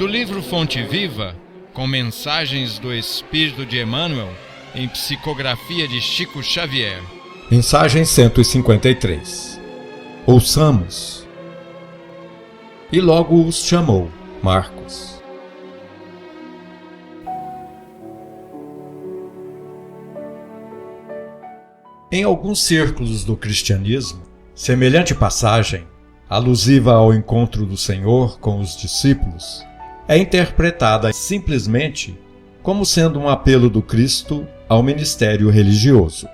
Do livro Fonte Viva, com mensagens do Espírito de Emmanuel, em psicografia de Chico Xavier. Mensagem 153. Ouçamos. E logo os chamou. Marcos. Em alguns círculos do cristianismo, semelhante passagem, alusiva ao encontro do Senhor com os discípulos, é interpretada simplesmente como sendo um apelo do Cristo ao ministério religioso.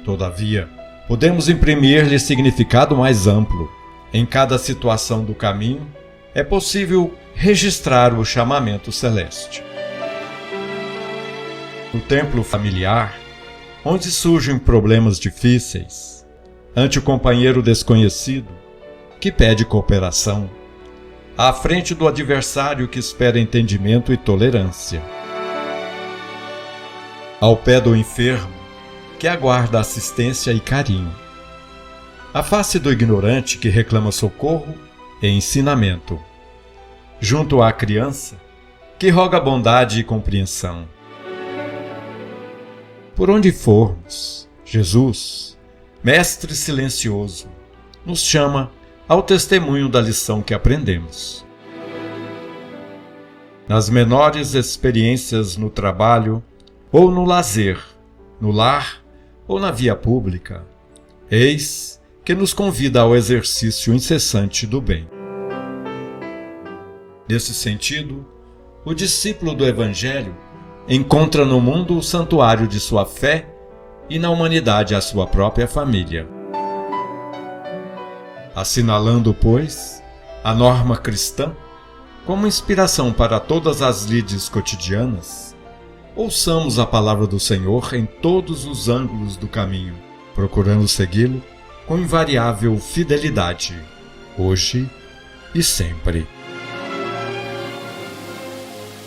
Todavia, podemos imprimir-lhe significado mais amplo. Em cada situação do caminho, é possível registrar o chamamento celeste. No templo familiar, onde surgem problemas difíceis, ante o companheiro desconhecido, que pede cooperação, à frente do adversário que espera entendimento e tolerância, ao pé do enfermo, que aguarda assistência e carinho, à face do ignorante que reclama socorro e ensinamento, junto à criança, que roga bondade e compreensão. Por onde formos, Jesus, Mestre silencioso, nos chama ao testemunho da lição que aprendemos. Nas menores experiências no trabalho ou no lazer, no lar ou na via pública, eis que nos convida ao exercício incessante do bem. Nesse sentido, o discípulo do Evangelho encontra no mundo o santuário de sua fé e na humanidade a sua própria família. Assinalando, pois, a norma cristã como inspiração para todas as lides cotidianas, ouçamos a palavra do Senhor em todos os ângulos do caminho, procurando segui-lo com invariável fidelidade, hoje e sempre.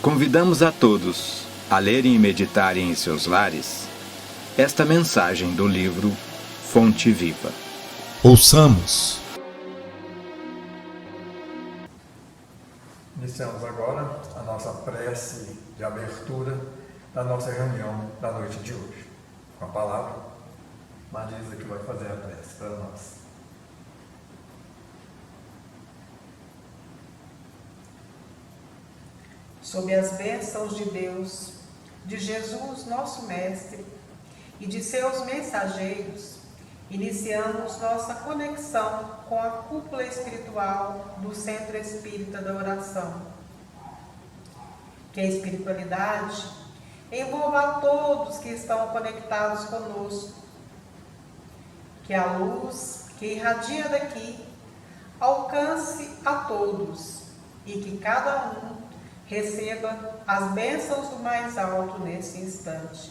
Convidamos a todos a lerem e meditarem em seus lares esta mensagem do livro Fonte Viva. Ouçamos. Iniciamos agora a nossa prece de abertura da nossa reunião da noite de hoje. Com a palavra, Marisa que vai fazer a prece para nós. Sob as bênçãos de Deus, de Jesus, nosso Mestre, e de seus mensageiros, iniciamos nossa conexão com a cúpula espiritual do Centro Espírita da Oração. Que a espiritualidade envolva a todos que estão conectados conosco. Que a luz que irradia daqui alcance a todos e que cada um receba as bênçãos do mais alto nesse instante.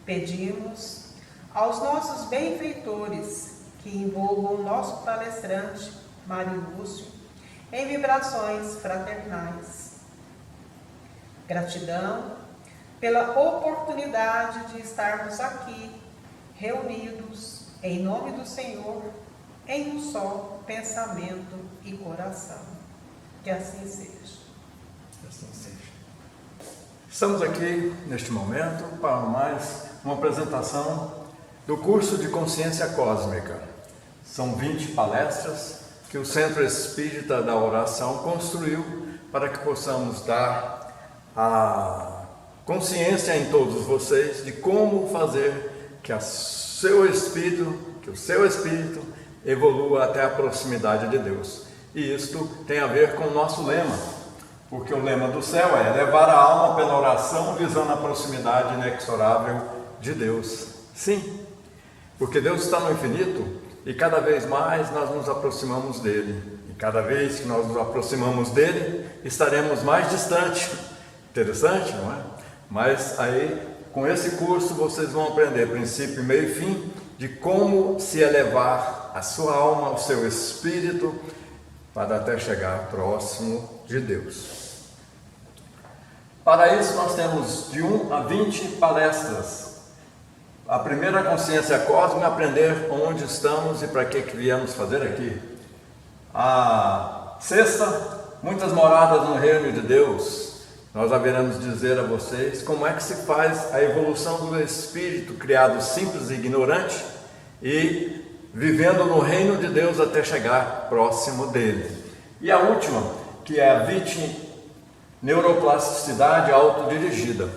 Pedimos aos nossos benfeitores que envolvam o nosso palestrante, Mário Lúcio, em vibrações fraternais. Gratidão pela oportunidade de estarmos aqui, reunidos, em nome do Senhor, em um só pensamento e coração. Que assim seja. Que assim seja. Estamos aqui, neste momento, para mais uma apresentação do curso de Consciência Cósmica. São 20 palestras que o Centro Espírita da Oração construiu para que possamos dar a consciência em todos vocês de como fazer que o seu espírito evolua até a proximidade de Deus. E isto tem a ver com o nosso lema, porque o lema do céu é levar a alma pela oração visando a proximidade inexorável de Deus. Sim, porque Deus está no infinito e cada vez mais nós nos aproximamos dele. E cada vez que nós nos aproximamos dele, estaremos mais distantes. Interessante, não é? Mas aí, com esse curso, vocês vão aprender princípio, meio e fim de como se elevar a sua alma, o seu espírito, para até chegar próximo de Deus. Para isso nós temos de 1 a 20 palestras. A primeira, consciência cósmica, aprender onde estamos e para que viemos fazer aqui. A sexta, muitas moradas no reino de Deus. Nós haveremos dizer a vocês como é que se faz a evolução do espírito criado simples e ignorante e vivendo no reino de Deus até chegar próximo dele. E a última, que é a neuroplasticidade autodirigida.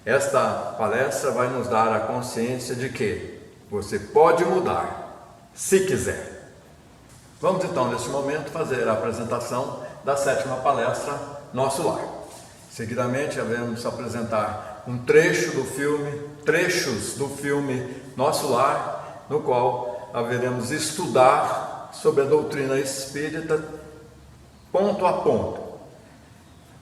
Esta palestra vai nos dar a consciência de que você pode mudar, se quiser. Vamos então, neste momento, fazer a apresentação da 7ª palestra, Nosso Lar. Seguidamente, haveremos apresentar trechos do filme Nosso Lar, no qual haveremos estudar sobre a doutrina espírita ponto a ponto.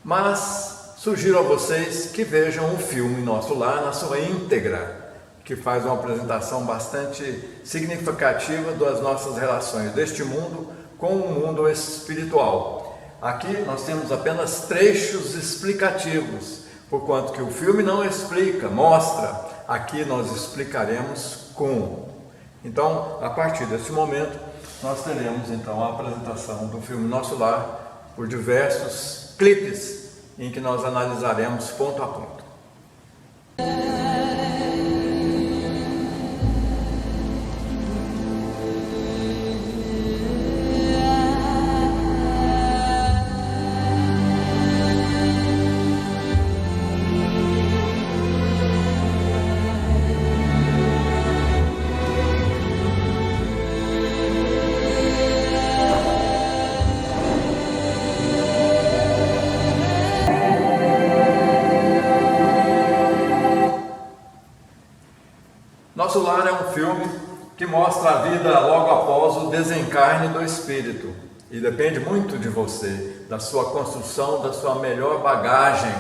Mas sugiro a vocês que vejam o filme Nosso Lar na sua íntegra, que faz uma apresentação bastante significativa das nossas relações deste mundo com o mundo espiritual. Aqui nós temos apenas trechos explicativos, porquanto que o filme não explica, mostra. Aqui nós explicaremos como. Então, a partir desse momento, nós teremos então a apresentação do filme Nosso Lar por diversos clipes em que nós analisaremos ponto a ponto. Nosso Lar é um filme que mostra a vida logo após o desencarne do espírito e depende muito de você, da sua construção, da sua melhor bagagem.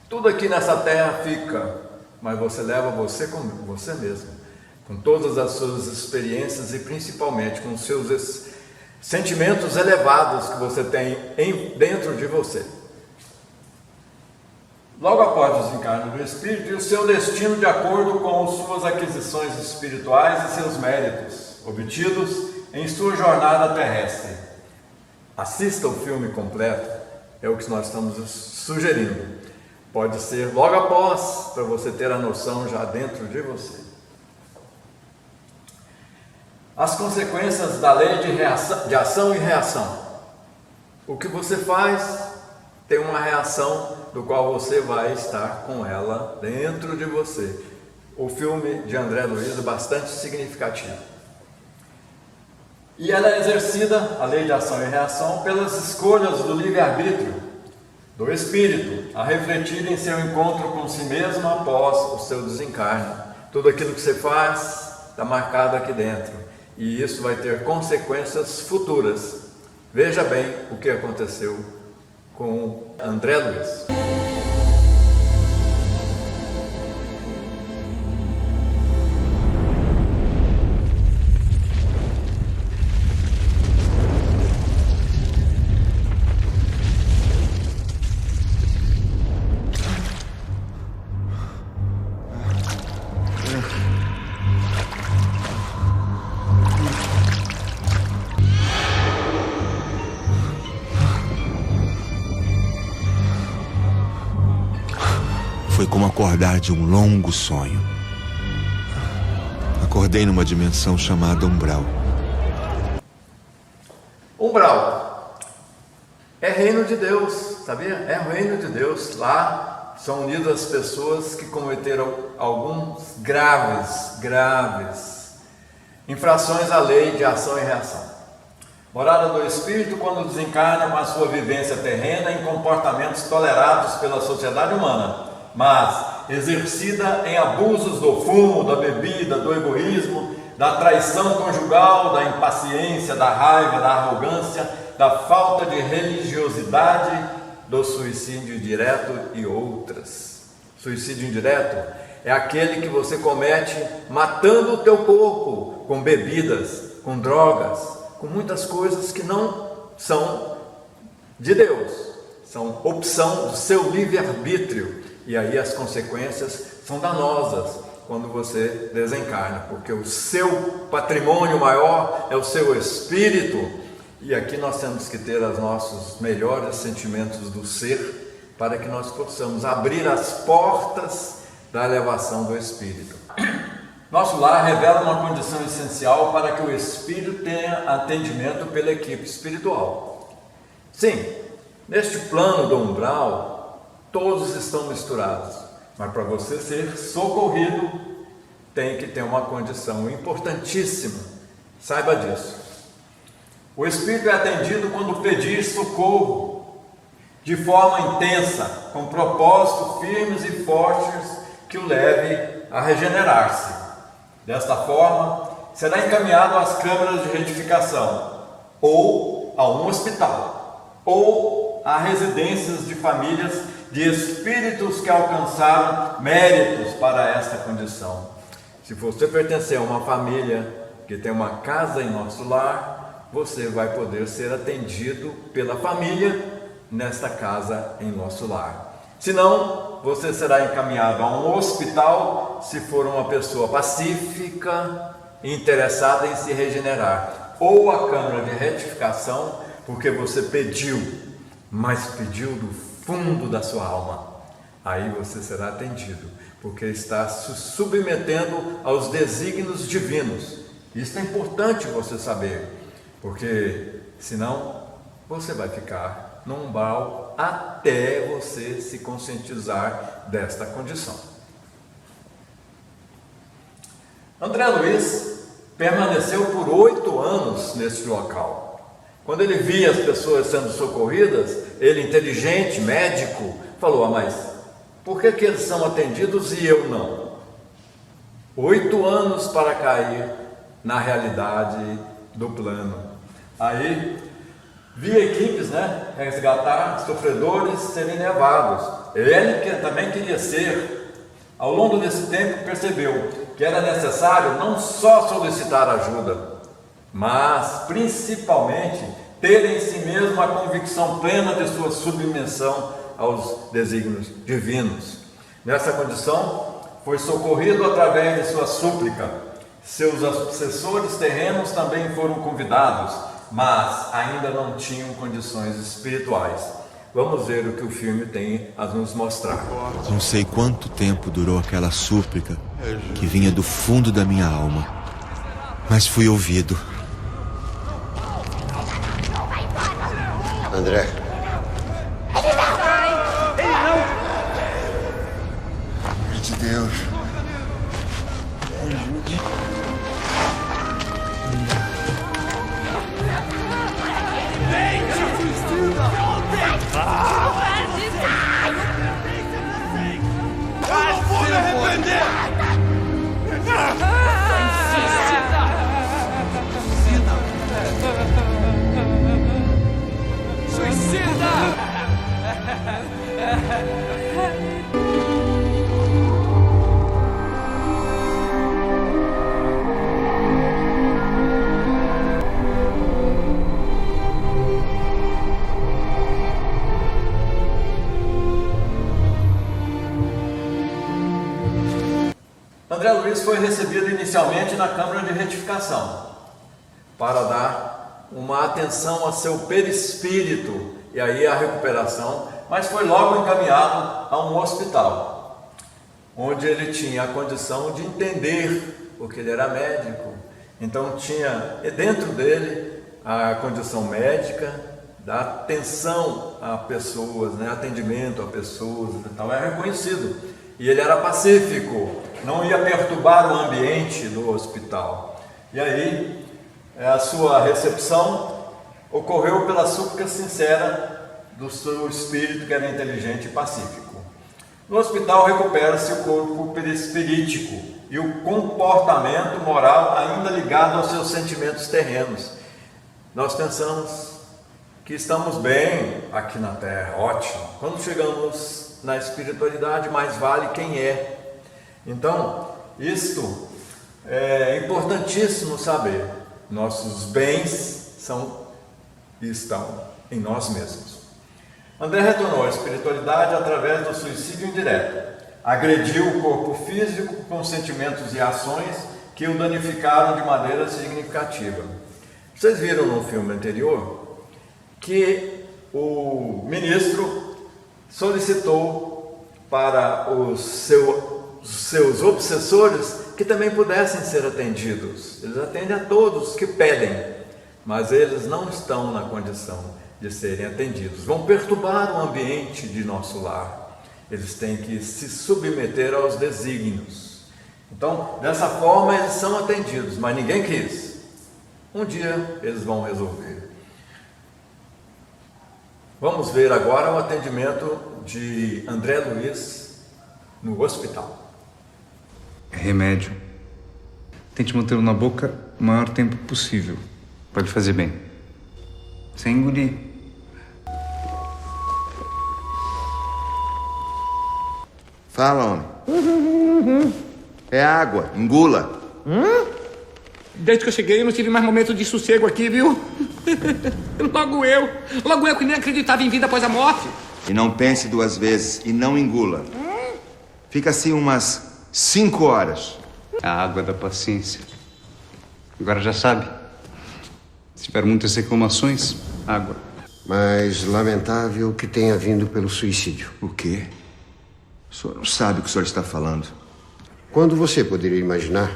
Tudo aqui nessa terra fica, mas você leva você com você mesmo, com todas as suas experiências e principalmente com os seus sentimentos elevados que você tem dentro de você. Logo após o desencarne do espírito e o seu destino de acordo com suas aquisições espirituais e seus méritos obtidos em sua jornada terrestre. Assista o filme completo, é o que nós estamos sugerindo. Pode ser logo após, para você ter a noção já dentro de você. As consequências da lei de ação e reação. O que você faz tem uma reação do qual você vai estar com ela dentro de você. O filme de André Luiz é bastante significativo. E ela é exercida, a lei de ação e reação, pelas escolhas do livre-arbítrio, do espírito, a refletir em seu encontro com si mesmo após o seu desencarne. Tudo aquilo que você faz está marcado aqui dentro. E isso vai ter consequências futuras. Veja bem o que aconteceu com André Luiz. Foi como acordar de um longo sonho. Acordei numa dimensão chamada umbral. Umbral é reino de Deus, sabia? É o reino de Deus. Lá são unidas as pessoas que cometeram alguns graves infrações à lei de ação e reação. Morada do espírito quando desencarna com a sua vivência terrena em comportamentos tolerados pela sociedade humana, mas exercida em abusos do fumo, da bebida, do egoísmo, da traição conjugal, da impaciência, da raiva, da arrogância, da falta de religiosidade, do suicídio indireto e outras. Suicídio indireto é aquele que você comete matando o teu corpo com bebidas, com drogas, com muitas coisas que não são de Deus, são opção do seu livre-arbítrio. E aí as consequências são danosas quando você desencarna, porque o seu patrimônio maior é o seu espírito, E aqui nós temos que ter os nossos melhores sentimentos do ser para que nós possamos abrir as portas da elevação do espírito. Nosso lar revela uma condição essencial para que o espírito tenha atendimento pela equipe espiritual. Sim, neste plano do umbral, todos estão misturados, mas para você ser socorrido, tem que ter uma condição importantíssima. Saiba disso. O espírito é atendido quando pedir socorro, de forma intensa, com propósitos firmes e fortes que o leve a regenerar-se. Desta forma, será encaminhado às câmaras de retificação, ou a um hospital, ou a residências de famílias de espíritos que alcançaram méritos para esta condição. Se você pertencer a uma família que tem uma casa em nosso lar, você vai poder ser atendido pela família nesta casa em nosso lar. Se não, você será encaminhado a um hospital se for uma pessoa pacífica, interessada em se regenerar, ou a câmara de retificação, porque você pediu, mas pediu do fundo da sua alma. Aí você será atendido, porque está se submetendo aos desígnios divinos. Isso é importante você saber, porque senão você vai ficar no umbral até você se conscientizar desta condição. André Luiz permaneceu por 8 anos neste local. Quando ele via as pessoas sendo socorridas, ele, inteligente, médico, falou: mas por que eles são atendidos e eu não? 8 anos para cair na realidade do plano. Aí via equipes, resgatar sofredores serem levados. Ele também queria ser. Ao longo desse tempo percebeu que era necessário não só solicitar ajuda, mas principalmente ter em si mesmo a convicção plena de sua submissão aos desígnios divinos. Nessa condição, foi socorrido através de sua súplica. Seus assessores terrenos também foram convidados, mas ainda não tinham condições espirituais. Vamos ver o que o filme tem a nos mostrar. Não sei quanto tempo durou aquela súplica que vinha do fundo da minha alma, mas fui ouvido. André. Pelo de Deus. Eu não vou me arrepender! Suicida! André Luiz foi recebido inicialmente na Câmara de Retificação para dar uma atenção a seu perispírito e aí a recuperação, mas foi logo encaminhado a um hospital, onde ele tinha a condição de entender, porque ele era médico, então tinha dentro dele a condição médica, da atenção a pessoas, atendimento a pessoas e tal, é reconhecido. E ele era pacífico, não ia perturbar o ambiente do hospital. E aí, a sua recepção ocorreu pela súplica sincera do seu espírito, que era inteligente e pacífico. No hospital recupera-se o corpo perispirítico e o comportamento moral ainda ligado aos seus sentimentos terrenos. Nós pensamos que estamos bem aqui na Terra, ótimo. Quando chegamos na espiritualidade, mais vale quem é. Então, isto é importantíssimo saber. Nossos bens estão em nós mesmos. André retornou à espiritualidade através do suicídio indireto. Agrediu o corpo físico com sentimentos e ações que o danificaram de maneira significativa. Vocês viram no filme anterior que o ministro solicitou para os seus obsessores que também pudessem ser atendidos. Eles atendem a todos que pedem, mas eles não estão na condição de serem atendidos. Vão perturbar o ambiente de nosso lar. Eles têm que se submeter aos desígnios. Então, dessa forma, eles são atendidos, mas ninguém quis. Um dia eles vão resolver. Vamos ver agora o atendimento de André Luiz no hospital. Remédio. Tente mantê-lo na boca o maior tempo possível. Pode fazer bem. Sem engolir. Fala, homem. É água, engula. Desde que eu cheguei, eu não tive mais momento de sossego aqui, viu? Logo eu que nem acreditava em vida após a morte. E não pense 2 vezes e não engula. Fica assim umas 5 horas. A água da paciência. Agora já sabe. Se tiver muitas reclamações, água. Mas lamentável que tenha vindo pelo suicídio. O quê? O senhor não sabe o que o senhor está falando. Quando você poderia imaginar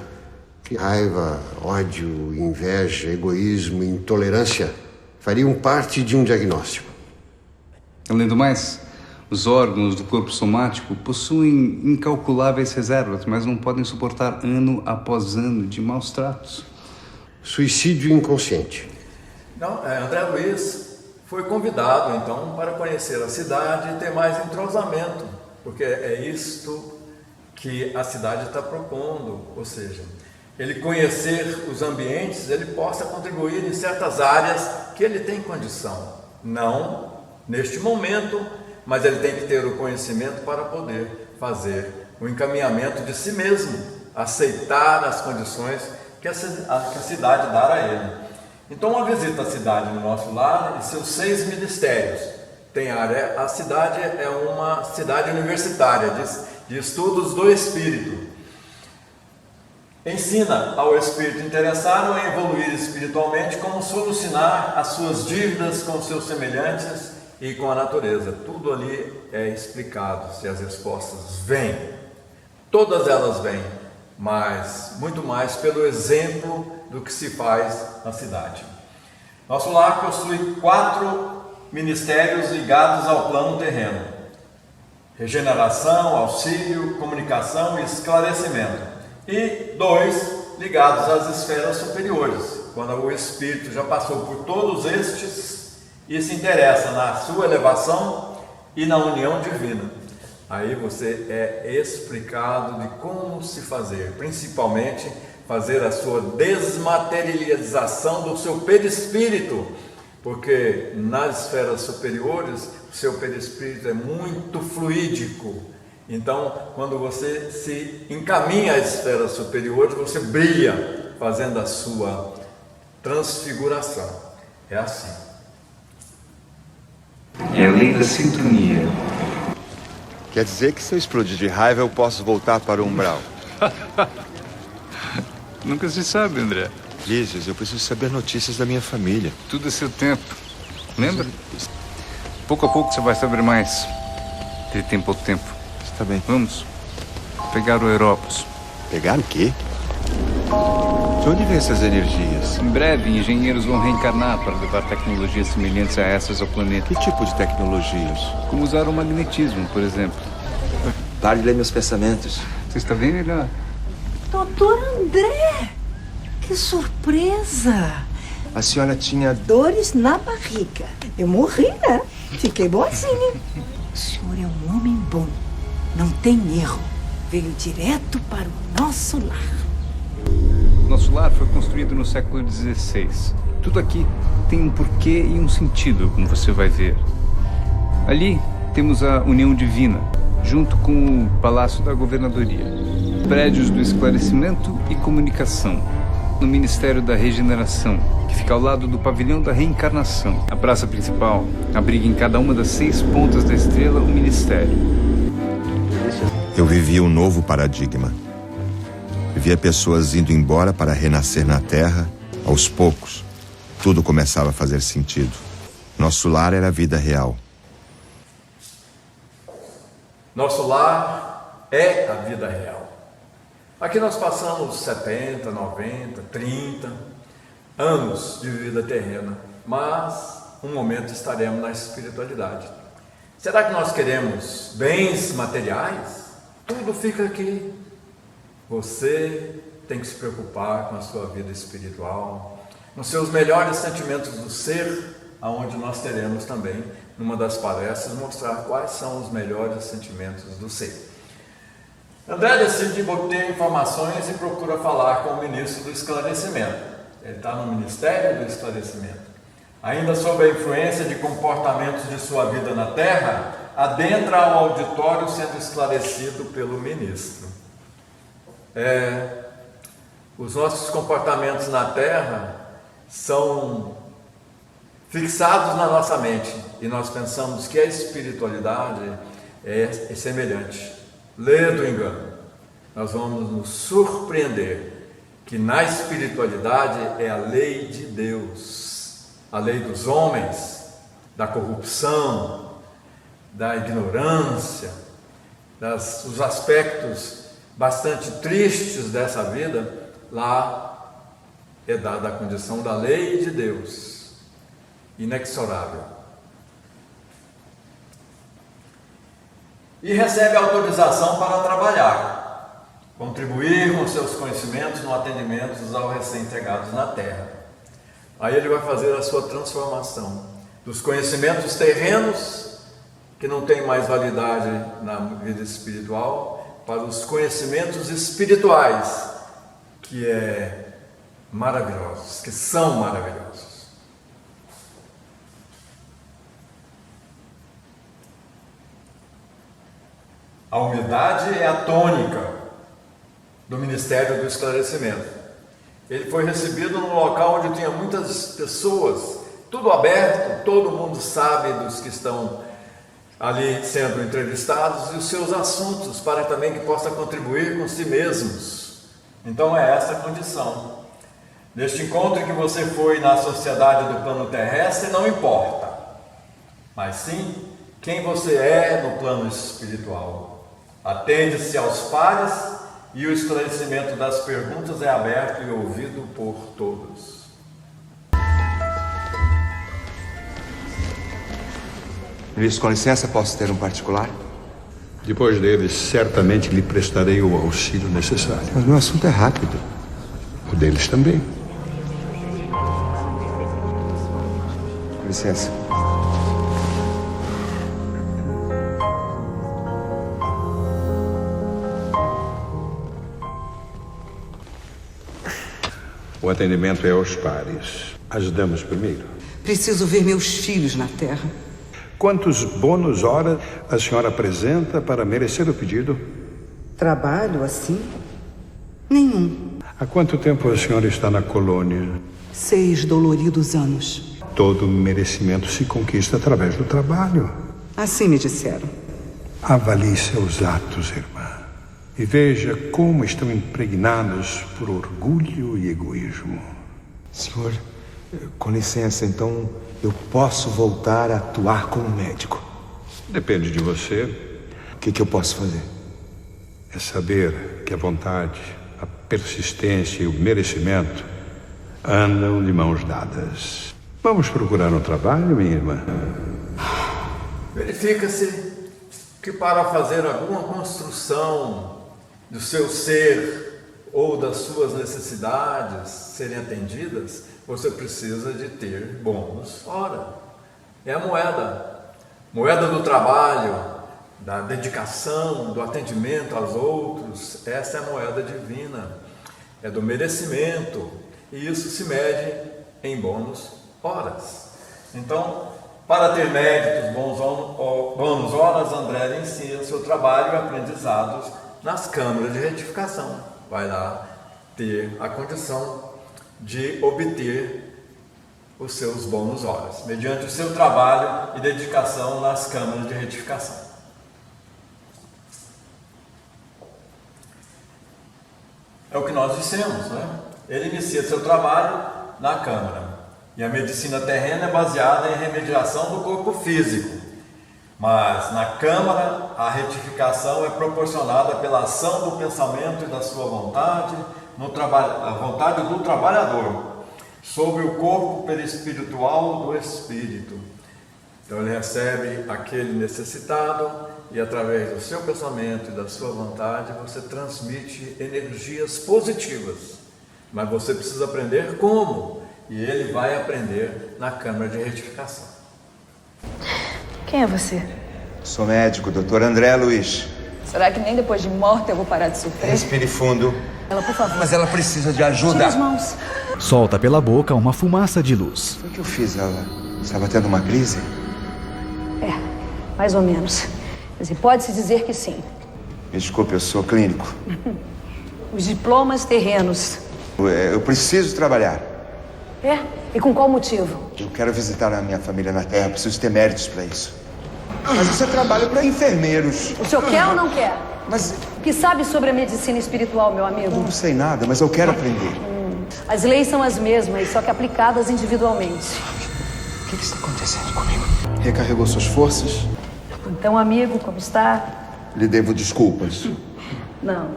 que raiva, ódio, inveja, egoísmo e intolerância fariam parte de um diagnóstico? Além do mais, os órgãos do corpo somático possuem incalculáveis reservas, mas não podem suportar ano após ano de maus tratos. Suicídio inconsciente. Não, André Luiz foi convidado, então, para conhecer a cidade e ter mais entrosamento, porque é isto que a cidade está propondo, ou seja, ele conhecer os ambientes, ele possa contribuir em certas áreas que ele tem condição. Não neste momento, mas ele tem que ter o conhecimento para poder fazer o encaminhamento de si mesmo, aceitar as condições que a cidade dá a ele. Então, uma visita à cidade no nosso lar e seus 6 ministérios. A cidade é uma cidade universitária de estudos do espírito. Ensina ao espírito interessado a evoluir espiritualmente como solucionar as suas dívidas com seus semelhantes e com a natureza. Tudo ali é explicado, se as respostas vêm. Todas elas vêm, mas muito mais pelo exemplo do que se faz na cidade. Nosso lar possui 4 ministérios ligados ao plano terreno: regeneração, auxílio, comunicação e esclarecimento, e 2 ligados às esferas superiores, quando o espírito já passou por todos estes e se interessa na sua elevação e na união divina. Aí você é explicado de como se fazer, principalmente fazer a sua desmaterialização do seu perispírito, porque nas esferas superiores o seu perispírito é muito fluídico. Então, quando você se encaminha às esferas superiores, você brilha fazendo a sua transfiguração. É assim. É a lei da sintonia. Quer dizer que se eu explodir de raiva eu posso voltar para o umbral? Nunca se sabe, André. Dizes, eu preciso saber notícias da minha família. Tudo é seu tempo. Lembra? Pouco a pouco você vai saber mais. De tempo ao tempo. Está bem. Vamos pegar o Europos. Pegar o quê? De onde vem essas energias? Em breve, engenheiros vão reencarnar para levar tecnologias semelhantes a essas ao planeta. Que tipo de tecnologias? Como usar o magnetismo, por exemplo. Pare de ler meus pensamentos. Você está bem melhor. Doutor André! Que surpresa! A senhora tinha dores na barriga. Eu morri, né? Fiquei boazinha. O senhor é um homem bom. Não tem erro. Veio direto para o nosso lar. Nosso lar foi construído no século XVI. Tudo aqui tem um porquê e um sentido, como você vai ver. Ali temos a União Divina, junto com o Palácio da Governadoria. Prédios do Esclarecimento e Comunicação. No Ministério da Regeneração, que fica ao lado do Pavilhão da Reencarnação. A praça principal abriga em cada uma das 6 pontas da estrela o ministério. Eu vivia um novo paradigma. Via pessoas indo embora para renascer na Terra, aos poucos, tudo começava a fazer sentido. Nosso lar era a vida real. Nosso lar é a vida real. Aqui nós passamos 70, 90, 30 anos de vida terrena, mas um momento estaremos na espiritualidade. Será que nós queremos bens materiais? Tudo fica aqui. Você tem que se preocupar com a sua vida espiritual, nos seus melhores sentimentos do ser, aonde nós teremos também, numa das palestras, mostrar quais são os melhores sentimentos do ser. André decide obter informações e procura falar com o ministro do esclarecimento. Ele está no Ministério do Esclarecimento. Ainda sob a influência de comportamentos de sua vida na Terra, adentra ao auditório sendo esclarecido pelo ministro. Os nossos comportamentos na Terra são fixados na nossa mente e nós pensamos que a espiritualidade é semelhante. Lê do engano. Nós vamos nos surpreender que na espiritualidade é a lei de Deus, a lei dos homens, da corrupção, da ignorância, os aspectos bastante tristes dessa vida. Lá é dada a condição da lei de Deus, inexorável. E recebe autorização para trabalhar, contribuir com seus conhecimentos no atendimento aos recém-chegados na Terra. Aí ele vai fazer a sua transformação dos conhecimentos terrenos, que não tem mais validade na vida espiritual, para os conhecimentos espirituais, que maravilhosos, que são maravilhosos. A humildade é a tônica do Ministério do Esclarecimento. Ele foi recebido num local onde tinha muitas pessoas, tudo aberto, todo mundo sabe dos que estão ali sendo entrevistados e os seus assuntos, para também que possa contribuir com si mesmos. Então é essa a condição. Neste encontro que você foi na sociedade do plano terrestre, não importa, mas sim quem você é no plano espiritual. Atende-se aos pares e o esclarecimento das perguntas é aberto e ouvido por todos. Ministro, com licença, posso ter um particular? Depois deles, certamente lhe prestarei o auxílio necessário. Mas meu assunto é rápido. O deles também. Com licença. O atendimento é aos pares. As damas primeiro. Preciso ver meus filhos na Terra. Quantos bônus horas a senhora apresenta para merecer o pedido? Trabalho assim? Nenhum. Há quanto tempo a senhora está na colônia? 6 doloridos anos. Todo merecimento se conquista através do trabalho. Assim me disseram. Avalie seus atos, irmã. E veja como estão impregnados por orgulho e egoísmo. Senhor, com licença, então eu posso voltar a atuar como médico? Depende de você. O que eu posso fazer? É saber que a vontade, a persistência e o merecimento andam de mãos dadas. Vamos procurar um trabalho, minha irmã? Verifica-se que para fazer alguma construção do seu ser ou das suas necessidades serem atendidas, você precisa de ter bônus hora. É a moeda do trabalho, da dedicação, do atendimento aos outros. Essa é a moeda divina, é do merecimento, e isso se mede em bônus horas. Então, para ter méritos, bônus horas, André ensina seu trabalho e aprendizados nas câmaras de retificação. Vai lá ter a condição de obter os seus bônus horas, mediante o seu trabalho e dedicação nas câmaras de retificação. É o que nós dissemos, né? Ele inicia seu trabalho na câmara. E a medicina terrena é baseada em remediação do corpo físico. Mas na Câmara, a retificação é proporcionada pela ação do pensamento e da sua vontade, a vontade do trabalhador, sobre o corpo perispiritual do espírito. Então ele recebe aquele necessitado e através do seu pensamento e da sua vontade você transmite energias positivas. Mas você precisa aprender como, e ele vai aprender na Câmara de Retificação. Quem é você? Sou médico, Dr. André Luiz. Será que nem depois de morta eu vou parar de sofrer? Respire fundo. Ela, por favor. Mas ela precisa de ajuda. Tira as mãos. Solta pela boca uma fumaça de luz. O que eu fiz? Ela estava tendo uma crise? Mais ou menos. Quer dizer, pode-se dizer que sim. Me desculpe, eu sou clínico. Os diplomas terrenos. Eu preciso trabalhar. E com qual motivo? Eu quero visitar a minha família na Terra, preciso ter méritos para isso. Mas você trabalha para enfermeiros. O senhor quer ou não quer? Mas... O que sabe sobre a medicina espiritual, meu amigo? Eu não sei nada, mas eu quero aprender. As leis são as mesmas, só que aplicadas individualmente. O que está acontecendo comigo? Recarregou suas forças? Então, amigo, como está? Lhe devo desculpas. Não,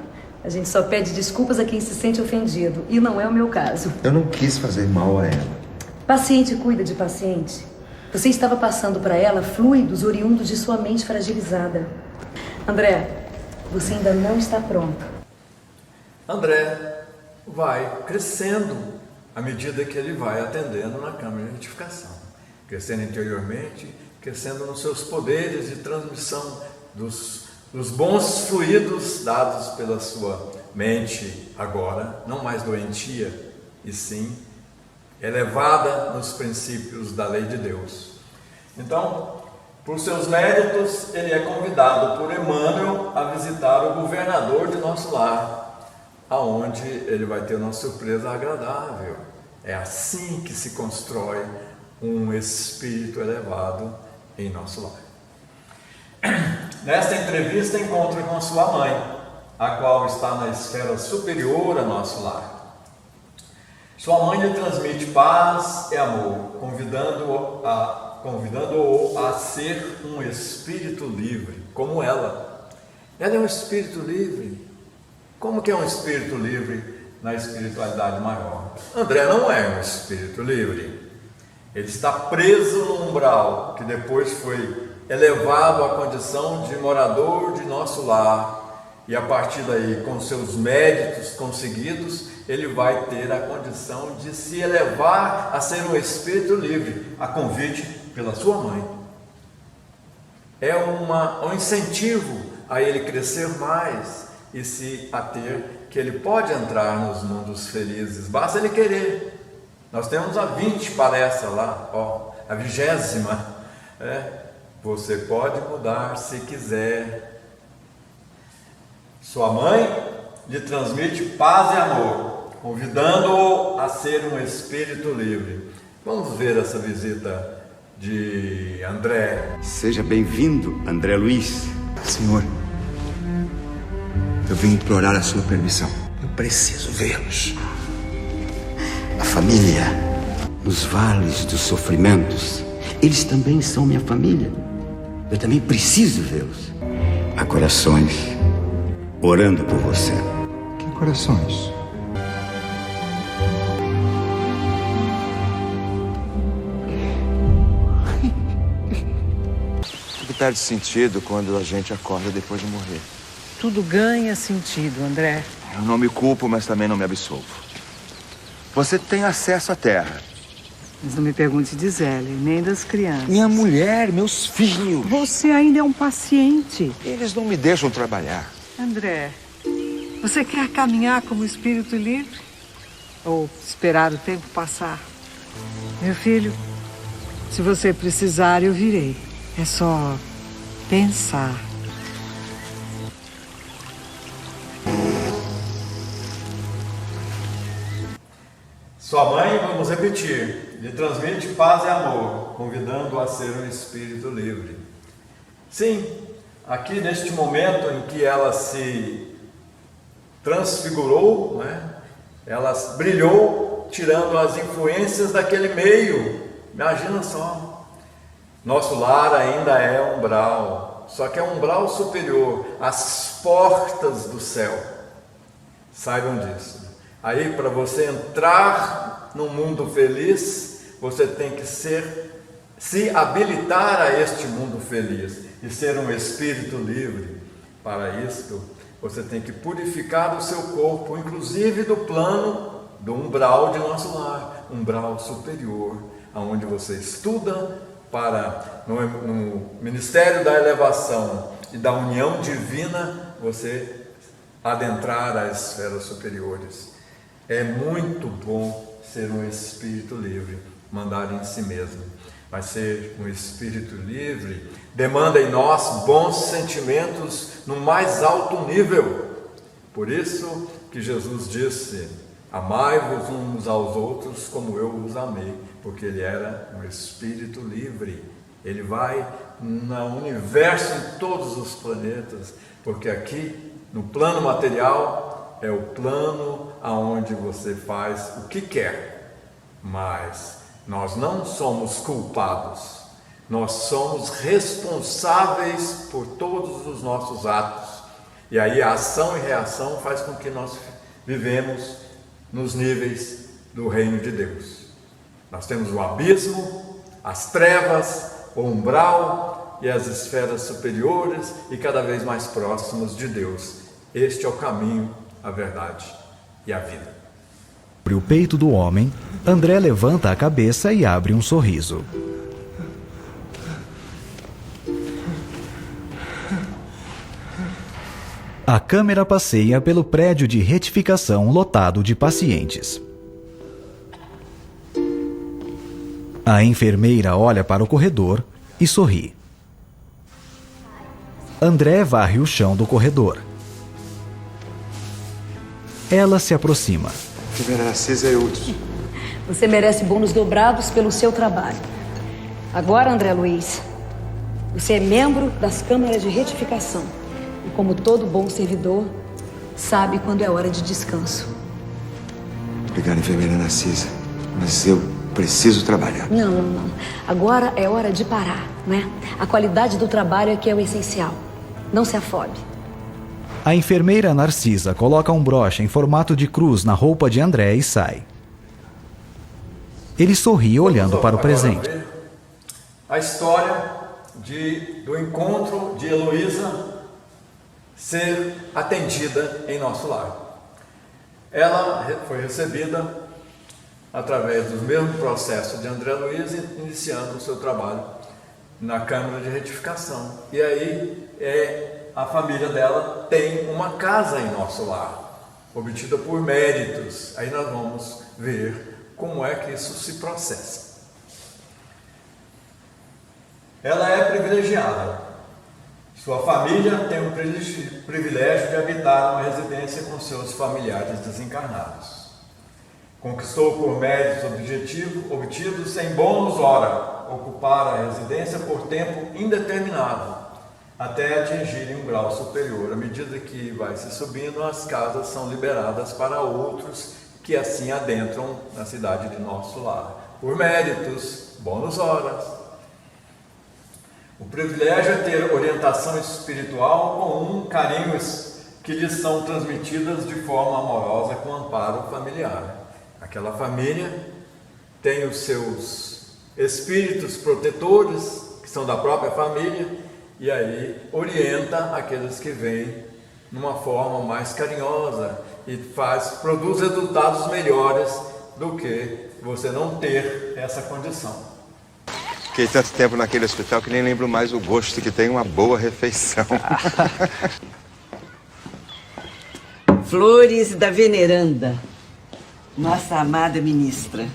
a gente só pede desculpas a quem se sente ofendido. E não é o meu caso. Eu não quis fazer mal a ela. Paciente cuida de paciente. Você estava passando para ela fluidos oriundos de sua mente fragilizada. André, você ainda não está pronto. André vai crescendo à medida que ele vai atendendo na Câmara de Retificação. Crescendo interiormente, crescendo nos seus poderes de transmissão dos bons fluidos dados pela sua mente agora, não mais doentia, e sim elevada nos princípios da lei de Deus. Então, por seus méritos, ele é convidado por Emmanuel a visitar o governador de nosso lar, aonde ele vai ter uma surpresa agradável. É assim que se constrói um espírito elevado em nosso lar. Nesta entrevista, encontra com sua mãe, a qual está na esfera superior a nosso lar. Sua mãe lhe transmite paz e amor, convidando-o a ser um espírito livre, como ela. Ela é um espírito livre. Como que é um espírito livre na espiritualidade maior? André não é um espírito livre. Ele está preso no umbral, que depois foi elevado à condição de morador de nosso lar. E a partir daí, com seus méritos conseguidos, ele vai ter a condição de se elevar a ser um espírito livre, a convite pela sua mãe. É um incentivo a ele crescer mais e se ater que ele pode entrar nos mundos felizes, basta ele querer. Nós temos a 20 palestras lá, a 20ª. Você pode mudar se quiser. Sua mãe lhe transmite paz e amor, convidando-o a ser um espírito livre. Vamos ver essa visita de André. Seja bem-vindo, André Luiz. Senhor, eu vim implorar a sua permissão. Eu preciso vê-los. A família, nos vales dos sofrimentos, eles também são minha família. Eu também preciso vê-los. Há corações orando por você. Que corações? Tudo perde sentido quando a gente acorda depois de morrer. Tudo ganha sentido, André. Eu não me culpo, mas também não me absolvo. Você tem acesso à terra. Mas não me pergunte de Zélia, nem das crianças. Minha mulher, meus filhos. Você ainda é um paciente. Eles não me deixam trabalhar. André, você quer caminhar como espírito livre? Ou esperar o tempo passar? Meu filho, se você precisar, eu virei. É só pensar. Sua mãe, vamos repetir, lhe transmite paz e amor, convidando-o a ser um espírito livre. Sim, aqui neste momento em que ela se transfigurou, ela brilhou, ou tirando as influências daquele meio. Imagina só. Nosso lar ainda é umbral, só que é um umbral superior, as portas do céu. Saibam disso. Aí, para você entrar num mundo feliz, você tem que se habilitar a este mundo feliz e ser um espírito livre. Para isto, você tem que purificar o seu corpo, inclusive do plano do umbral de nosso lar, umbral superior, onde você estuda para, no Ministério da Elevação e da União Divina, você adentrar as esferas superiores. É muito bom ser um espírito livre, mandar em si mesmo. Mas ser um espírito livre demanda em nós bons sentimentos no mais alto nível. Por isso que Jesus disse: amai-vos uns aos outros como eu os amei, porque ele era um espírito livre. Ele vai no universo, em todos os planetas, porque aqui, no plano material, é o plano aonde você faz o que quer, mas nós não somos culpados, nós somos responsáveis por todos os nossos atos. E aí a ação e reação faz com que nós vivemos nos níveis do reino de Deus. Nós temos o abismo, as trevas, o umbral e as esferas superiores e cada vez mais próximos de Deus. Este é o caminho, a verdade e a vida. Sobre o peito do homem, André levanta a cabeça e abre um sorriso. A câmera passeia pelo prédio de retificação lotado de pacientes. A enfermeira olha para o corredor e sorri. André varre o chão do corredor. Ela se aproxima. Enfermeira Narcisa e outros. Você merece bônus dobrados pelo seu trabalho. Agora, André Luiz, você é membro das câmaras de retificação. E como todo bom servidor, sabe quando é hora de descanso. Obrigado, enfermeira Narcisa. Mas eu preciso trabalhar. Não. Agora é hora de parar, né? A qualidade do trabalho é que é o essencial. Não se afobe. A enfermeira Narcisa coloca um broche em formato de cruz na roupa de André e sai. Ele sorri olhando para o presente. A história do encontro de Heloísa ser atendida em nosso lar. Ela foi recebida através do mesmo processo de André Luiz, iniciando o seu trabalho na Câmara de Retificação. E aí a família dela tem uma casa em nosso lar, obtida por méritos. Aí nós vamos ver como é que isso se processa. Ela é privilegiada. Sua família tem o privilégio de habitar uma residência com seus familiares desencarnados. Conquistou por méritos obtidos sem bônus hora ocupar a residência por tempo indeterminado, até atingirem um grau superior. À medida que vai se subindo, as casas são liberadas para outros que assim adentram na cidade de nosso lar, por méritos, bônus horas. O privilégio é ter orientação espiritual com carinhos que lhes são transmitidas de forma amorosa com amparo familiar. Aquela família tem os seus espíritos protetores, que são da própria família, e aí orienta aqueles que vêm numa forma mais carinhosa e produz resultados melhores do que você não ter essa condição. Fiquei tanto tempo naquele hospital que nem lembro mais o gosto que tem uma boa refeição. Flores da veneranda, nossa amada ministra.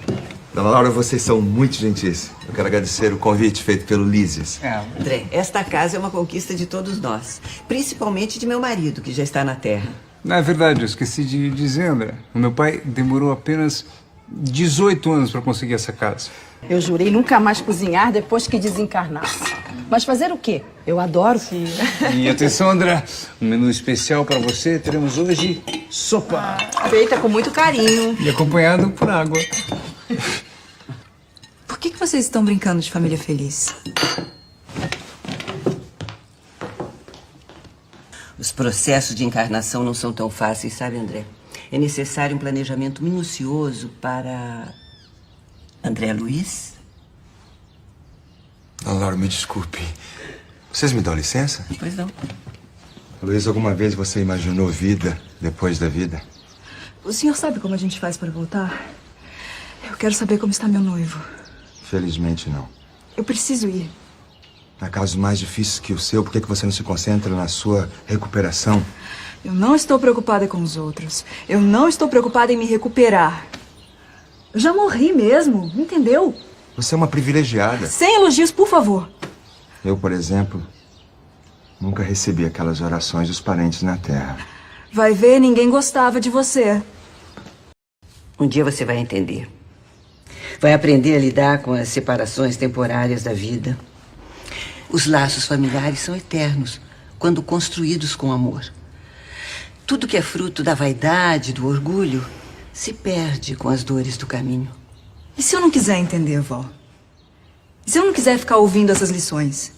Dona Laura, vocês são muito gentis. Eu quero agradecer o convite feito pelo Lísias. André, esta casa é uma conquista de todos nós, principalmente de meu marido, que já está na Terra. Não é verdade, eu esqueci de dizer, André. O meu pai demorou apenas 18 anos para conseguir essa casa. Eu jurei nunca mais cozinhar depois que desencarnasse. Mas fazer o quê? Eu adoro. Sim. E atenção, André. Um menu especial para você. Teremos hoje sopa. Feita com muito carinho. E acompanhado por água. Por que vocês estão brincando de família feliz? Os processos de encarnação não são tão fáceis, sabe, André? É necessário um planejamento minucioso para... André Luiz? Laura, me desculpe. Vocês me dão licença? Pois não. Luiz, alguma vez você imaginou vida depois da vida? O senhor sabe como a gente faz para voltar? Eu quero saber como está meu noivo. Felizmente não. Eu preciso ir. Há casos mais difíceis que o seu, por que você não se concentra na sua recuperação? Eu não estou preocupada com os outros. Eu não estou preocupada em me recuperar. Eu já morri mesmo, entendeu? Você é uma privilegiada. Sem elogios, por favor. Eu, por exemplo, nunca recebi aquelas orações dos parentes na terra. Vai ver, ninguém gostava de você. Um dia você vai entender. Vai aprender a lidar com as separações temporárias da vida. Os laços familiares são eternos, quando construídos com amor. Tudo que é fruto da vaidade, do orgulho, se perde com as dores do caminho. E se eu não quiser entender, vó? E se eu não quiser ficar ouvindo essas lições?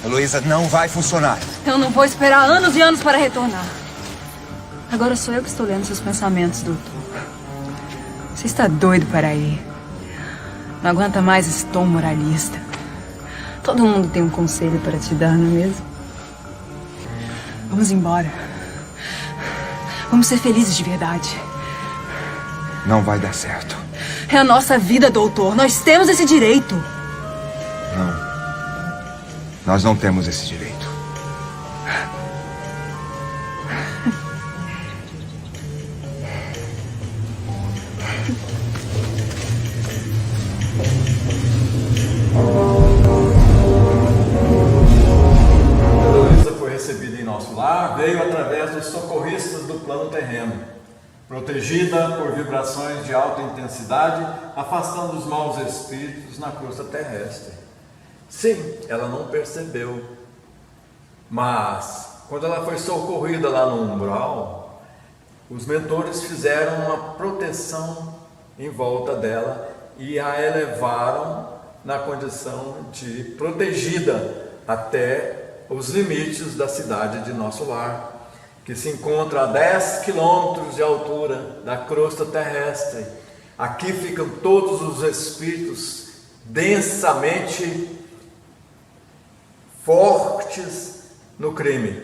Heloísa, não vai funcionar. Eu não vou esperar anos e anos para retornar. Agora sou eu que estou lendo seus pensamentos, doutor. Você está doido para ir. Não aguenta mais esse tom moralista. Todo mundo tem um conselho para te dar, não é mesmo? Vamos embora. Vamos ser felizes de verdade. Não vai dar certo. É a nossa vida, doutor. Nós temos esse direito. Não. Nós não temos esse direito. Heloísa foi recebida em nosso lar, veio através dos socorristas do plano terreno, protegida por vibrações de alta intensidade, afastando os maus espíritos na crosta terrestre. Sim, ela não percebeu, mas quando ela foi socorrida lá no umbral, os mentores fizeram uma proteção em volta dela e a elevaram na condição de protegida até os limites da cidade de nosso lar, que se encontra a 10 quilômetros de altura da crosta terrestre. Aqui ficam todos os espíritos densamente fortes no crime,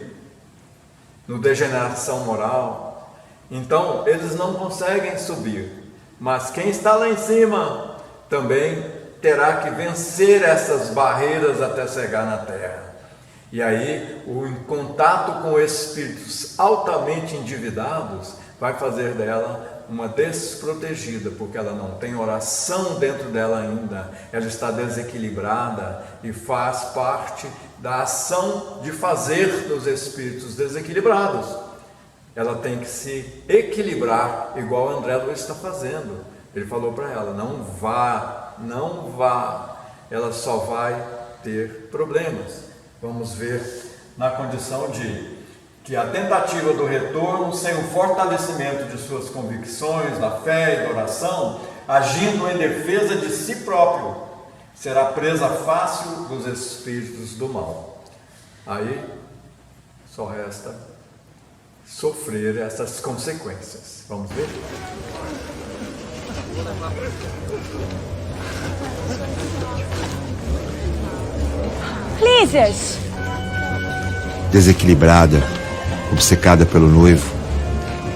no degeneração moral. Então eles não conseguem subir, mas quem está lá em cima também terá que vencer essas barreiras até chegar na terra. E aí o contato com espíritos altamente endividados vai fazer dela uma desprotegida, porque ela não tem oração dentro dela ainda, ela está desequilibrada e faz parte da ação de fazer dos espíritos desequilibrados. Ela tem que se equilibrar, igual o André Luiz está fazendo. Ele falou para ela, não vá, não vá, ela só vai ter problemas. Vamos ver na condição de que a tentativa do retorno, sem o fortalecimento de suas convicções, da fé e da oração, agindo em defesa de si próprio, será presa fácil dos espíritos do mal. Aí só resta sofrer essas consequências. Vamos ver? Lísias! Desequilibrada, obcecada pelo noivo,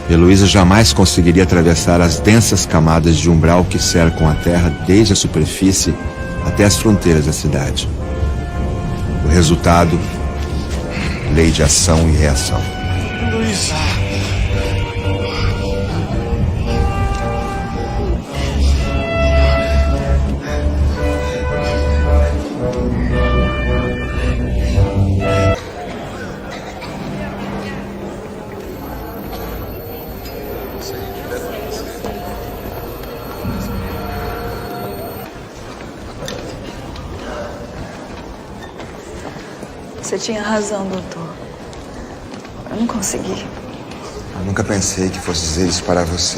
Heloísa jamais conseguiria atravessar as densas camadas de umbral que cercam a terra desde a superfície até as fronteiras da cidade. O resultado, lei de ação e reação. Heloísa! Você tinha razão, doutor. Eu não consegui. Eu nunca pensei que fosse dizer isso para você.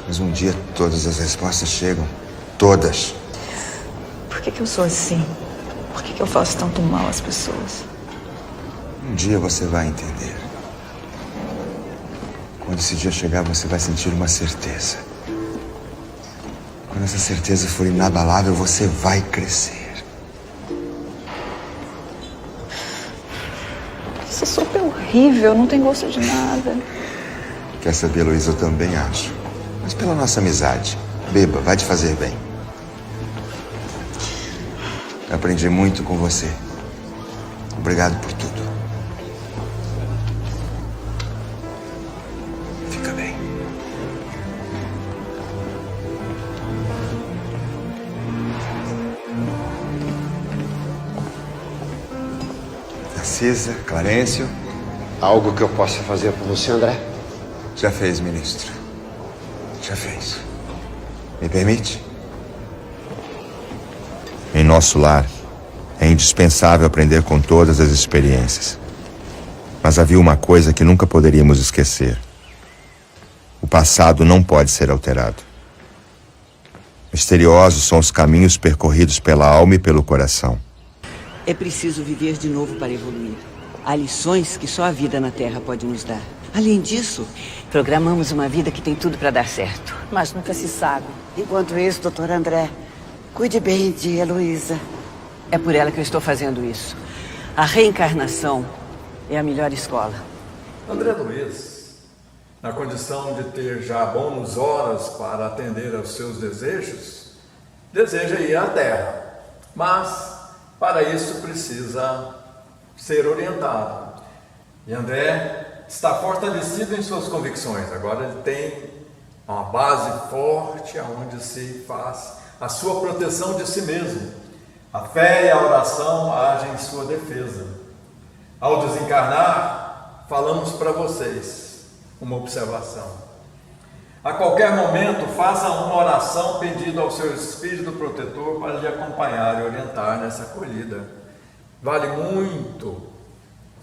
Mas um dia todas as respostas chegam. Todas. Por que eu sou assim? Por que eu faço tanto mal às pessoas? Um dia você vai entender. Quando esse dia chegar, você vai sentir uma certeza. Quando essa certeza for inabalável, você vai crescer. Essa sopa é horrível, não tem gosto de nada. Quer saber, Luísa? Eu também acho. Mas pela nossa amizade, beba, vai te fazer bem. Eu aprendi muito com você. Obrigado por tudo. Fica bem. Narcisa, Clarencio. Algo que eu possa fazer por você, André? Já fez, ministro. Já fez. Me permite? Em nosso lar, é indispensável aprender com todas as experiências. Mas havia uma coisa que nunca poderíamos esquecer. O passado não pode ser alterado. Misteriosos são os caminhos percorridos pela alma e pelo coração. É preciso viver de novo para evoluir. Há lições que só a vida na Terra pode nos dar. Além disso, programamos uma vida que tem tudo para dar certo. Mas nunca se sabe. Enquanto isso, doutor André, cuide bem de Heloísa. É por ela que eu estou fazendo isso. A reencarnação é a melhor escola. André Luiz, na condição de ter já bônus horas para atender aos seus desejos, deseja ir à Terra. Mas, para isso, precisa ser orientado. E André está fortalecido em suas convicções. Agora ele tem uma base forte onde se faz a sua proteção de si mesmo. A fé e a oração agem em sua defesa. Ao desencarnar, falamos para vocês uma observação. A qualquer momento, faça uma oração pedindo ao seu espírito protetor para lhe acompanhar e orientar nessa acolhida. Vale muito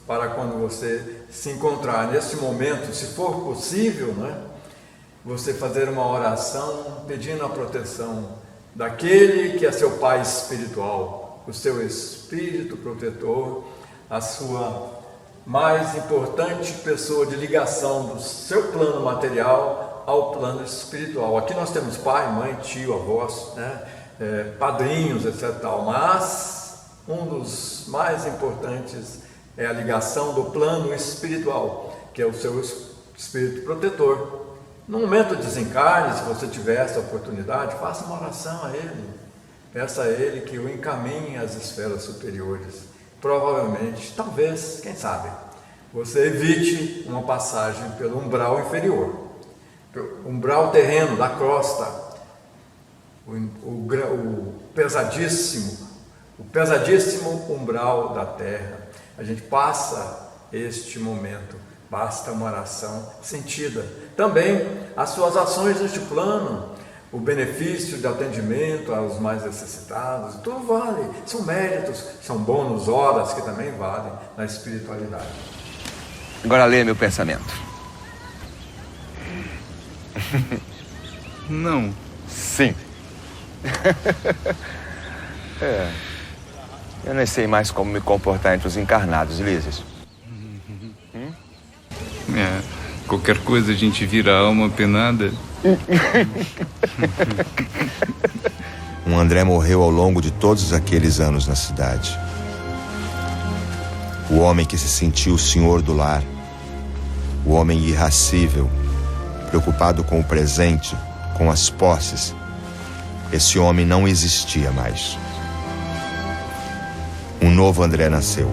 para quando você se encontrar neste momento, se for possível, você fazer uma oração pedindo a proteção daquele que é seu pai espiritual, o seu espírito protetor, a sua mais importante pessoa de ligação do seu plano material ao plano espiritual. Aqui nós temos pai, mãe, tio, avós, padrinhos, etc. Mas um dos mais importantes é a ligação do plano espiritual, que é o seu espírito protetor. No momento de desencarne, se você tiver essa oportunidade, faça uma oração a ele. Peça a ele que o encaminhe às esferas superiores. Provavelmente, talvez, quem sabe, você evite uma passagem pelo umbral inferior. O umbral terreno da crosta, o pesadíssimo umbral da terra. A gente passa este momento, basta uma oração sentida. Também as suas ações neste plano, o benefício de atendimento aos mais necessitados, tudo vale, são méritos, são bônus horas que também valem na espiritualidade. Agora leia meu pensamento. Não. Sim. Eu nem sei mais como me comportar entre os encarnados, Lísias. Qualquer coisa a gente vira a alma penada. Um André morreu ao longo de todos aqueles anos na cidade. O homem que se sentiu o senhor do lar. O homem irracível, preocupado com o presente, com as posses. Esse homem não existia mais. Um novo André nasceu.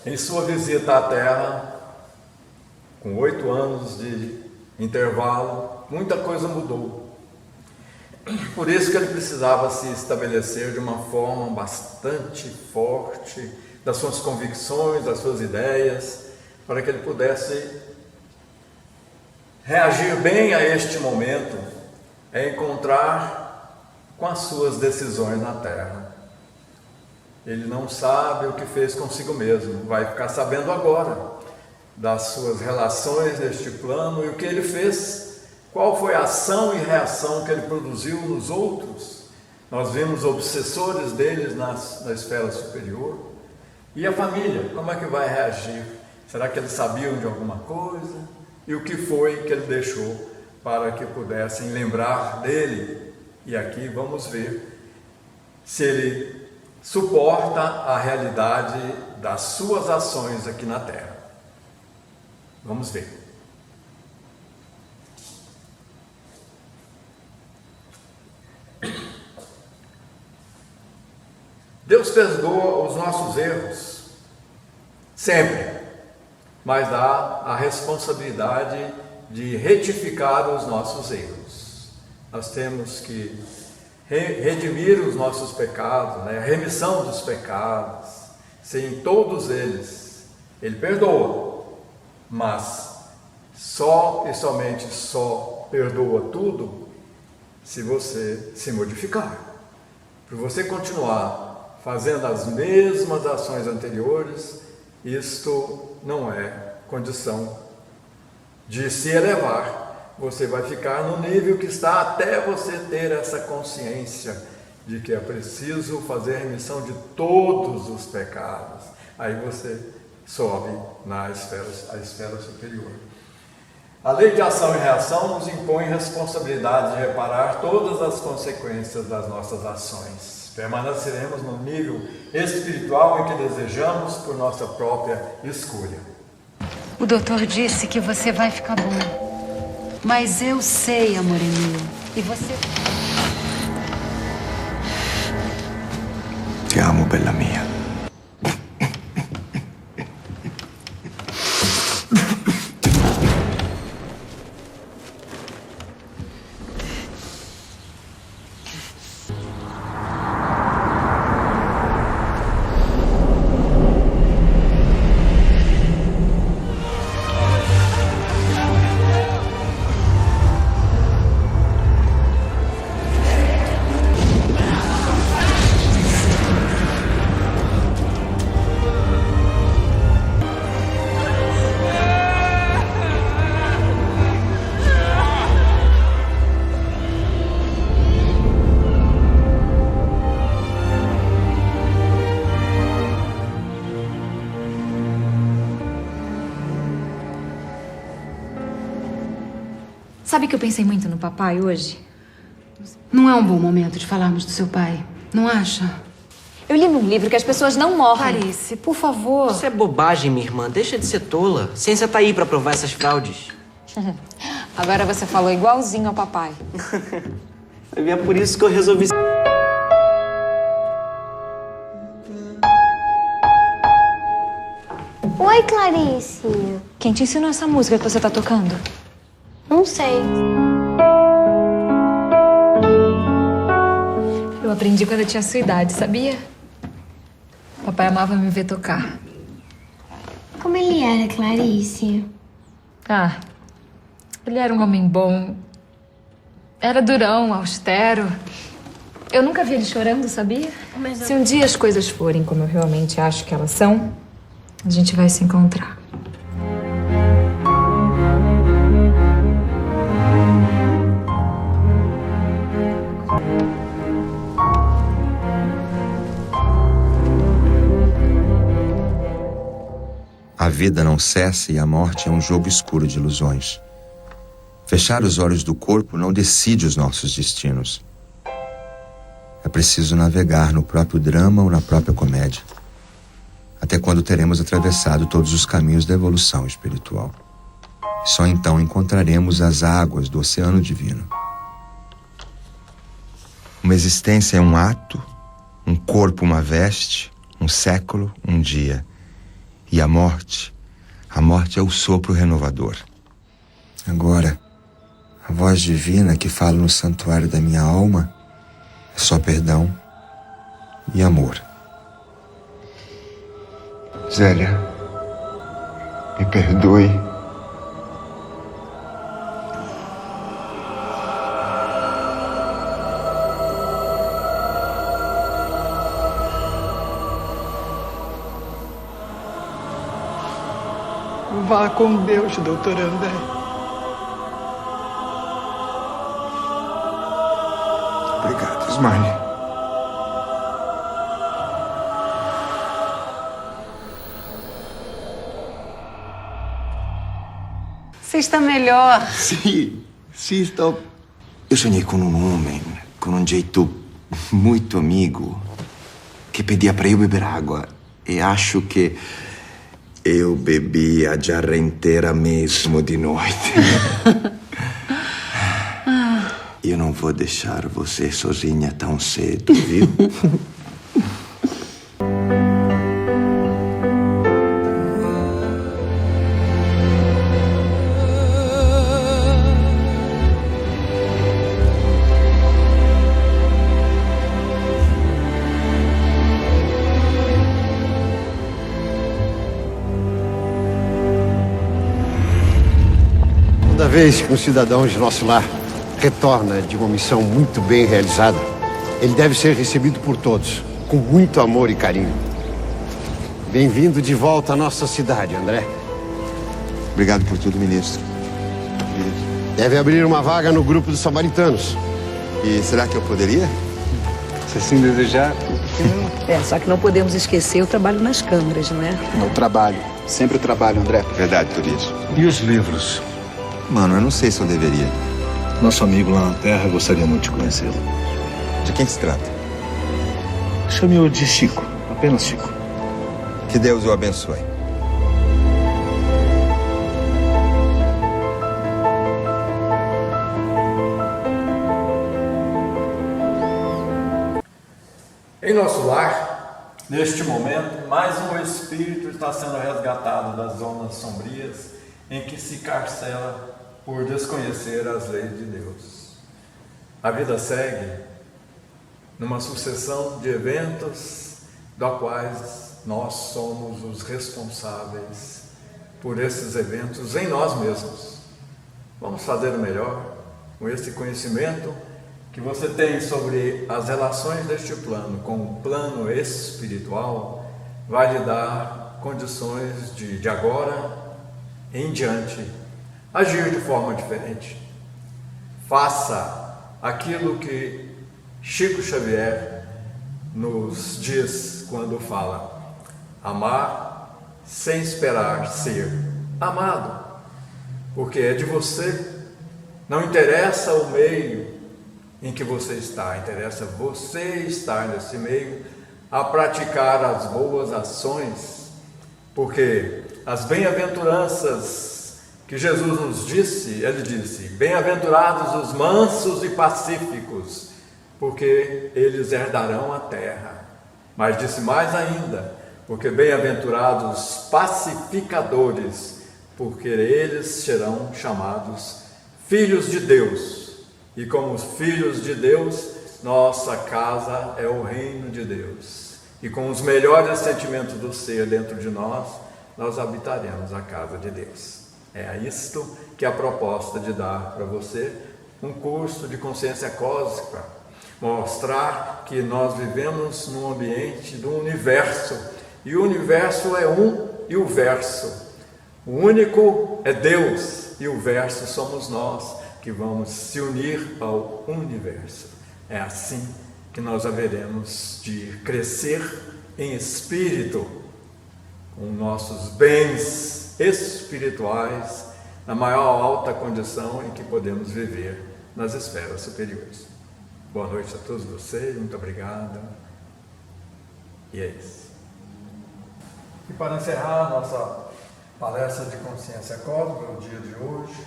Em sua visita à Terra, com 8 anos de intervalo, muita coisa mudou. Por isso que ele precisava se estabelecer de uma forma bastante forte das suas convicções, das suas ideias, para que ele pudesse reagir bem a este momento, encontrar com as suas decisões na terra. Ele não sabe o que fez consigo mesmo, vai ficar sabendo agora das suas relações neste plano e o que ele fez, qual foi a ação e reação que ele produziu nos outros. Nós vimos obsessores deles na esfera superior. E a família, como é que vai reagir? Será que eles sabiam de alguma coisa? E o que foi que ele deixou para que pudessem lembrar dele? E aqui vamos ver se ele suporta a realidade das suas ações aqui na Terra. Vamos ver. Deus perdoa os nossos erros, sempre, mas dá a responsabilidade de retificar os nossos erros. Nós temos que redimir os nossos pecados, a remissão dos pecados. Sim, todos eles, Ele perdoa, mas só e somente perdoa tudo se você se modificar. Para você continuar fazendo as mesmas ações anteriores, isto não é condição de se elevar. Você vai ficar no nível que está até você ter essa consciência de que é preciso fazer a remissão de todos os pecados. Aí você sobe na esfera superior. A lei de ação e reação nos impõe responsabilidade de reparar todas as consequências das nossas ações. Permaneceremos no nível espiritual em que desejamos por nossa própria escolha. O doutor disse que você vai ficar bom. Mas eu sei, amorelinho. E você... Te amo, bella mia. Sabe que eu pensei muito no papai hoje? Não é um bom momento de falarmos do seu pai, não acha? Eu li num livro que as pessoas não morrem. Clarice, por favor. Isso é bobagem, minha irmã. Deixa de ser tola. A ciência tá aí pra provar essas fraudes. Agora você falou igualzinho ao papai. É por isso que eu resolvi... Oi, Clarice. Quem te ensinou essa música que você tá tocando? Não sei. Eu aprendi quando eu tinha sua idade, sabia? Papai amava me ver tocar. Como ele era, Clarice? Ah, ele era um homem bom. Era durão, austero. Eu nunca vi ele chorando, sabia? Se um dia as coisas forem como eu realmente acho que elas são, a gente vai se encontrar. A vida não cessa e a morte é um jogo escuro de ilusões. Fechar os olhos do corpo não decide os nossos destinos. É preciso navegar no próprio drama ou na própria comédia, até quando teremos atravessado todos os caminhos da evolução espiritual. Só então encontraremos as águas do oceano divino. Uma existência é um ato, um corpo uma veste, um século, um dia. E a morte é o sopro renovador. Agora A voz divina que fala no santuário da minha alma é só perdão e amor. Zélia, me perdoe. Vá com Deus, doutor André. Obrigado, Ismane. Você está melhor. Sim, estou. Eu sonhei com um homem, com um jeito muito amigo, que pedia para eu beber água. E acho que eu bebi a jarra inteira mesmo de noite. Eu não vou deixar você sozinha tão cedo, viu? Toda vez que um cidadão de nosso lar retorna de uma missão muito bem realizada, ele deve ser recebido por todos, com muito amor e carinho. Bem-vindo de volta à nossa cidade, André. Obrigado por tudo, ministro. Deve abrir uma vaga no grupo dos samaritanos. E será que eu poderia? Se assim desejar. Só que não podemos esquecer o trabalho nas câmaras, não é? O trabalho. Sempre o trabalho, André. Verdade, tudo isso. E os livros? Mano, eu não sei se eu deveria. Nosso amigo lá na Terra gostaria muito de conhecê-lo. De quem se trata? Chame-o de Chico. Apenas Chico. Que Deus o abençoe. Em nosso lar, neste momento, mais um espírito está sendo resgatado das zonas sombrias em que se carcela por desconhecer as leis de Deus. A vida segue numa sucessão de eventos da quais nós somos os responsáveis por esses eventos em nós mesmos. Vamos fazer o melhor com esse conhecimento que você tem sobre as relações deste plano com o plano espiritual, vai lhe dar condições de agora em diante agir de forma diferente. Faça aquilo que Chico Xavier nos diz quando fala: amar sem esperar ser amado, porque é de você. Não interessa o meio em que você está, interessa você estar nesse meio a praticar as boas ações, porque as bem-aventuranças que Jesus nos disse, ele disse: bem-aventurados os mansos e pacíficos, porque eles herdarão a terra. Mas disse mais ainda: porque bem-aventurados os pacificadores, porque eles serão chamados filhos de Deus. E como filhos de Deus, nossa casa é o reino de Deus. E com os melhores sentimentos do ser dentro de nós, nós habitaremos a casa de Deus. É isto que é a proposta de dar para você um curso de consciência cósmica. Mostrar que nós vivemos num ambiente do universo. E o universo é um e o verso. O único é Deus e o verso somos nós, que vamos se unir ao universo. É assim que nós haveremos de crescer em espírito, com nossos bens espirituais na maior alta condição em que podemos viver nas esferas superiores. Boa noite a todos vocês, muito obrigado. E é isso. E para encerrar nossa palestra de consciência cósmica, o dia de hoje,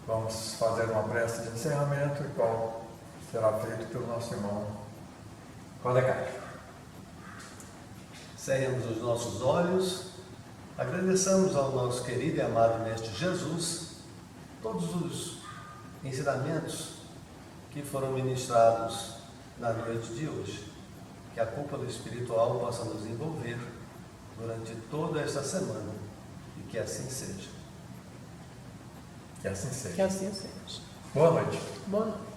vamos fazer uma prece de encerramento, e qual será feito pelo nosso irmão Rodecai. Cerremos os nossos olhos, agradeçamos ao nosso querido e amado Mestre Jesus todos os ensinamentos que foram ministrados na noite de hoje. Que a cúpula espiritual possa nos envolver durante toda esta semana e que assim seja. Que assim seja. Que assim seja. Boa noite. Boa noite.